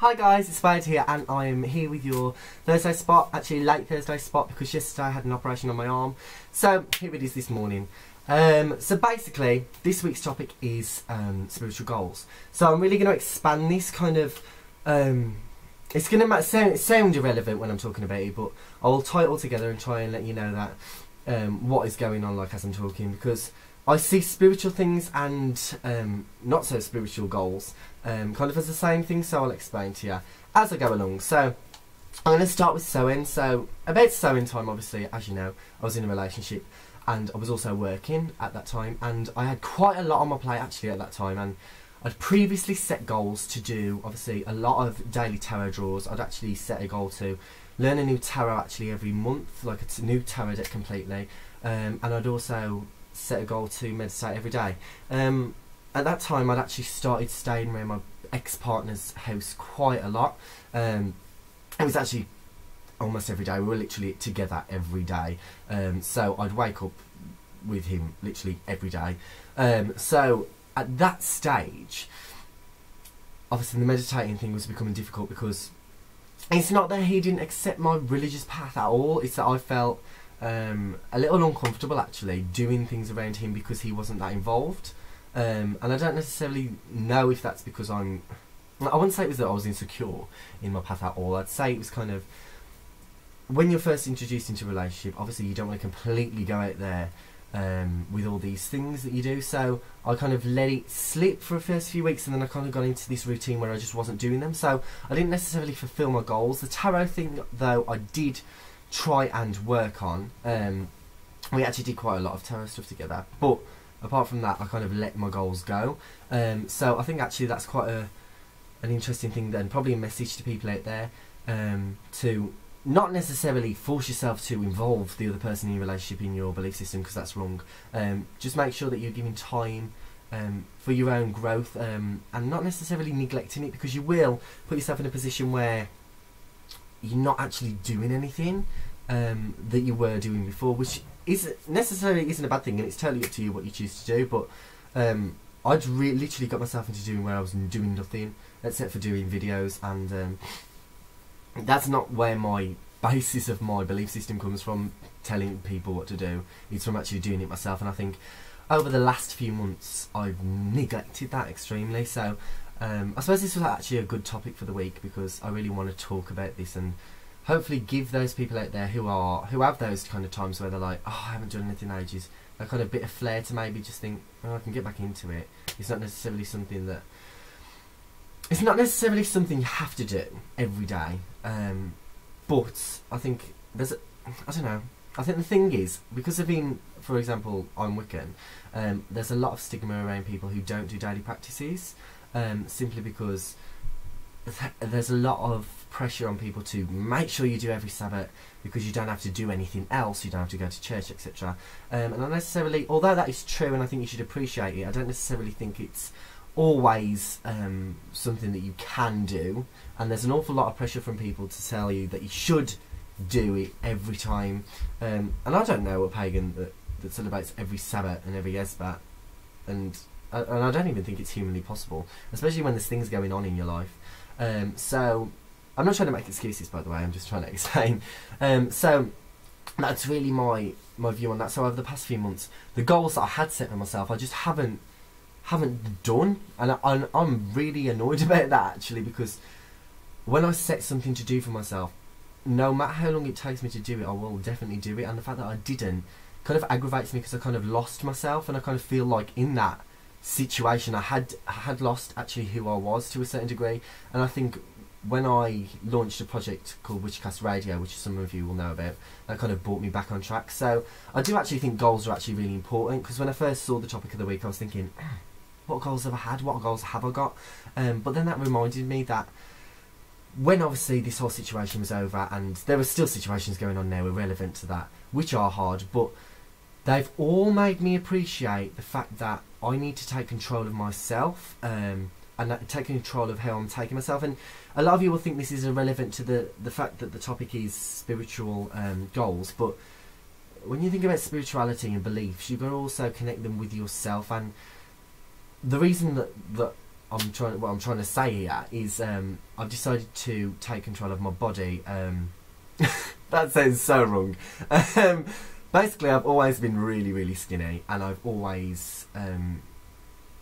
Hi guys, it's Spade here and I am here with your Thursday spot, actually late Thursday spot because yesterday I had an operation on my arm. So here it is this morning. So basically this week's topic is spiritual goals. So I'm really going to expand this kind of, it's going to sound irrelevant when I'm talking about it, but I'll tie it all together and try and let you know that what is going on as I'm talking, because I see spiritual things and not so spiritual goals kind of as the same thing, so I'll explain to you as I go along. So I'm going to start with sewing. So about sewing time, obviously, as you know, I was in a relationship and I was also working at that time, and I had quite a lot on my plate actually at that time, and I'd previously set goals to do obviously a lot of daily tarot draws. I'd actually set a goal to learn a new tarot actually every month, like it's a new tarot deck completely, and I'd also set a goal to meditate every day. At that time I'd actually started staying around my ex-partner's house quite a lot. It was actually almost every day. We were literally together every day, so I'd wake up with him literally every day. So at that stage obviously the meditating thing was becoming difficult, because it's not that he didn't accept my religious path at all, it's that I felt a little uncomfortable actually doing things around him because he wasn't that involved, and I don't necessarily know if that's because I wouldn't say it was that I was insecure in my path at all. I'd say it was kind of, when you're first introduced into a relationship, obviously you don't want to completely go out there with all these things that you do, so I kind of let it slip for the first few weeks, and then I kind of got into this routine where I just wasn't doing them, so I didn't necessarily fulfill my goals. The tarot thing though I did try and work on. We actually did quite a lot of tarot stuff together, but apart from that I kind of let my goals go. So I think actually that's quite an interesting thing then, probably a message to people out there, to not necessarily force yourself to involve the other person in your relationship in your belief system, because that's wrong. Just make sure that you're giving time for your own growth, and not necessarily neglecting it, because you will put yourself in a position where you're not actually doing anything that you were doing before, which necessarily isn't a bad thing, and it's totally up to you what you choose to do. But I'd literally got myself into doing where I was doing nothing except for doing videos, and that's not where my basis of my belief system comes from, telling people what to do. It's from actually doing it myself, and I think over the last few months I've neglected that extremely. So I suppose this was actually a good topic for the week, because I really want to talk about this and hopefully give those people out there who have those kind of times where they're like, oh, I haven't done anything in ages, a kind of bit of flair to maybe just think, oh, I can get back into it. It's not necessarily something you have to do every day, but I think I don't know, I think the thing is, because of being, for example, I'm Wiccan, there's a lot of stigma around people who don't do daily practices, simply because there's a lot of pressure on people to make sure you do every Sabbath, because you don't have to do anything else, you don't have to go to church, etc. And not necessarily, although that is true and I think you should appreciate it, I don't necessarily think it's always something that you can do, and there's an awful lot of pressure from people to tell you that you should do it every time, and I don't know a pagan that celebrates every Sabbath and every Esbat, and I don't even think it's humanly possible, especially when there's things going on in your life. So I'm not trying to make excuses, by the way, I'm just trying to explain. So that's really my view on that. So over the past few months, the goals that I had set for myself, I just haven't done, and I'm really annoyed about that actually, because when I set something to do for myself, no matter how long it takes me to do it, I will definitely do it, and the fact that I didn't kind of aggravates me, because I kind of lost myself, and I kind of feel like in that situation I had lost actually who I was to a certain degree. And I think when I launched a project called Witchcast Radio, which some of you will know about, that kind of brought me back on track. So I do actually think goals are actually really important, because when I first saw the topic of the week I was thinking, what goals have I had, what goals have I got? But then that reminded me that when obviously this whole situation was over, and there were still situations going on now irrelevant to that, which are hard, but they've all made me appreciate the fact that I need to take control of myself, and take control of how I'm taking myself. And a lot of you will think this is irrelevant to the fact that the topic is spiritual goals, but when you think about spirituality and beliefs, you've got to also connect them with yourself. And the reason that what I'm trying to say here is I've decided to take control of my body. That sounds so wrong. Basically, I've always been really, really skinny, and I've always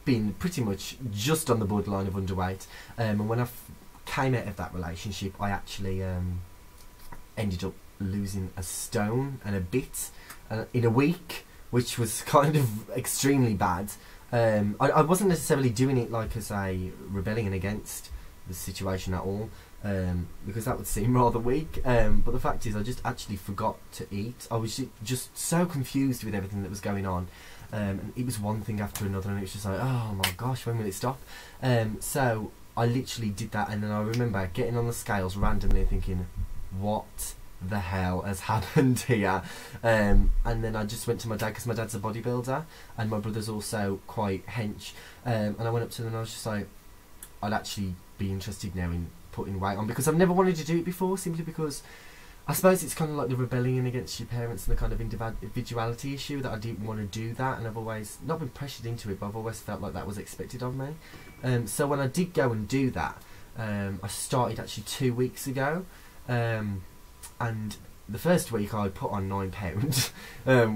been pretty much just on the borderline of underweight. And when I came out of that relationship, I actually ended up losing a stone and a bit in a week, which was kind of extremely bad. I wasn't necessarily doing it like as a rebellion against the situation at all, because that would seem rather weak. But the fact is, I just actually forgot to eat. I was just so confused with everything that was going on. And it was one thing after another, and it was just like, oh my gosh, when will it stop? So I literally did that, and then I remember getting on the scales randomly thinking, what the hell has happened here? And then I just went to my dad, because my dad's a bodybuilder and my brother's also quite hench, and I went up to them and I was just like, I'd actually be interested now in putting weight on, because I've never wanted to do it before, simply because I suppose it's kind of like the rebellion against your parents and the kind of individuality issue, that I didn't want to do that, and I've always not been pressured into it, but I've always felt like that was expected of me. So when I did go and do that, I started actually 2 weeks ago, and the first week I put on 9 pounds,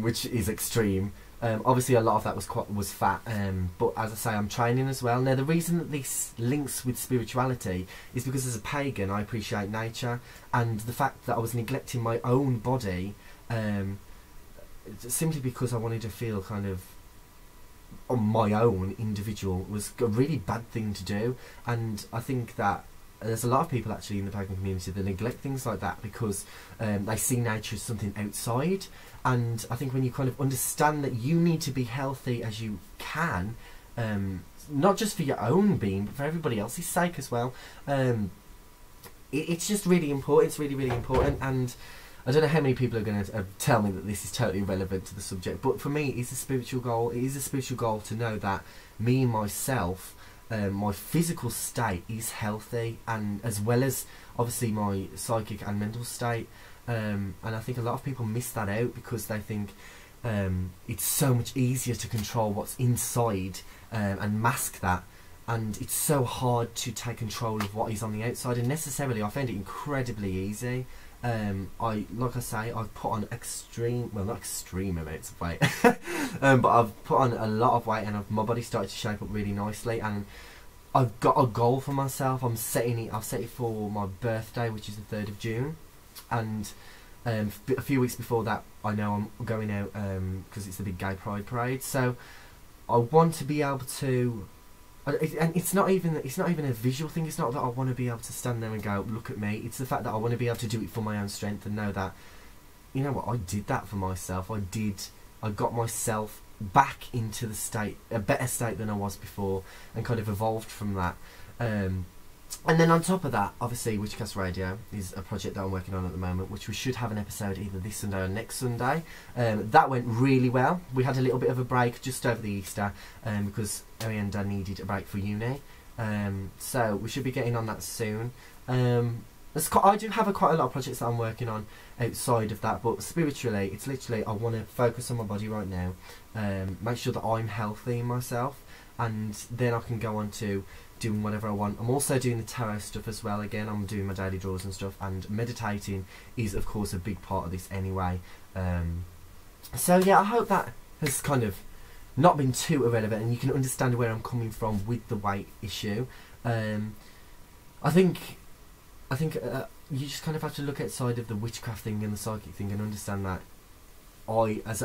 which is extreme. Obviously a lot of that was fat, but as I say, I'm training as well. Now the reason that this links with spirituality is because as a pagan I appreciate nature, and the fact that I was neglecting my own body simply because I wanted to feel kind of on my own individual was a really bad thing to do. And I think that there's a lot of people actually in the pagan community that neglect things like that because they see nature as something outside. And I think when you kind of understand that you need to be healthy as you can, not just for your own being, but for everybody else's sake as well, it's just really important. It's really, really important. And I don't know how many people are going to tell me that this is totally irrelevant to the subject, but for me it's a spiritual goal. It is a spiritual goal to know that me, myself, my physical state is healthy, and as well as obviously my psychic and mental state, and I think a lot of people miss that out because they think it's so much easier to control what's inside and mask that, and it's so hard to take control of what is on the outside. And necessarily I found it incredibly easy. Like I say, I've put on not extreme amounts of weight, but I've put on a lot of weight, and my body started to shape up really nicely, and I've got a goal for myself. I've set it for my birthday, which is the 3rd of June, and a few weeks before that I know I'm going out because it's the big gay pride parade, so I want to be able to, and it's not even a visual thing. It's not that I want to be able to stand there and go, look at me. It's the fact that I want to be able to do it for my own strength and know that, you know what, I did that for myself. I got myself back into the state, a better state than I was before, and kind of evolved from that. And then on top of that, obviously Witchcast Radio is a project that I'm working on at the moment, which we should have an episode either this Sunday or next Sunday. That went really well. We had a little bit of a break just over the Easter because Arianda needed a break for uni. So we should be getting on that soon. I do have quite a lot of projects that I'm working on outside of that, but spiritually, it's literally I want to focus on my body right now, make sure that I'm healthy myself, and then I can go on to doing whatever I want. I'm also doing the tarot stuff as well. Again, I'm doing my daily draws and stuff, and meditating is of course a big part of this anyway. So yeah, I hope that has kind of not been too irrelevant, and you can understand where I'm coming from with the weight issue. I think you just kind of have to look outside of the witchcraft thing and the psychic thing and understand that as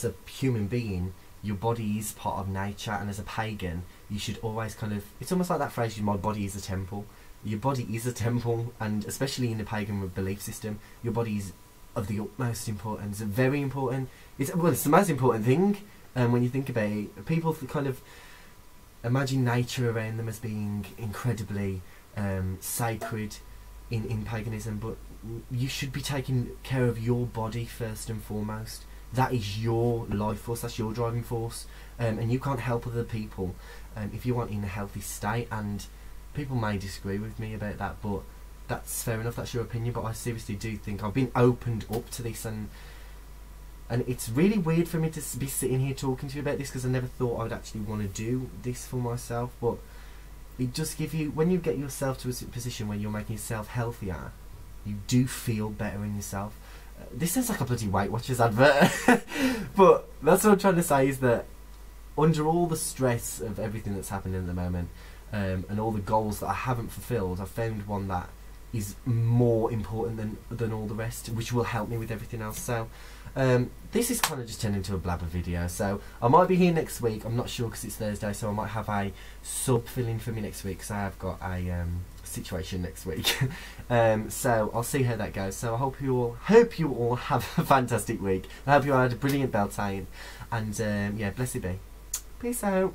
a human being, your body is part of nature, and as a pagan, you should always kind of, it's almost like that phrase, my body is a temple. Your body is a temple, and especially in the pagan belief system, your body is of the utmost importance. It's very important. It's the most important thing when you think about it. People kind of imagine nature around them as being incredibly sacred in paganism, but you should be taking care of your body first and foremost. That is your life force, that's your driving force, and you can't help other people if you aren't in a healthy state. And people may disagree with me about that, but that's fair enough, that's your opinion. But I seriously do think I've been opened up to this, and it's really weird for me to be sitting here talking to you about this, because I never thought I would actually want to do this for myself. But it does give you, when you get yourself to a position where you're making yourself healthier, you do feel better in yourself. This sounds like a bloody Weight Watchers advert. But that's what I'm trying to say, is that under all the stress of everything that's happening at the moment, and all the goals that I haven't fulfilled, I've found one that is more important than all the rest, which will help me with everything else. So this is kind of just turned into a blabber video, so I might be here next week. I'm not sure because it's Thursday, so I might have a sub fill in for me next week because I have got a situation next week. So I'll see how that goes. So I hope you all have a fantastic week. I hope you all had a brilliant Beltane, and yeah, blessed be. Peace out.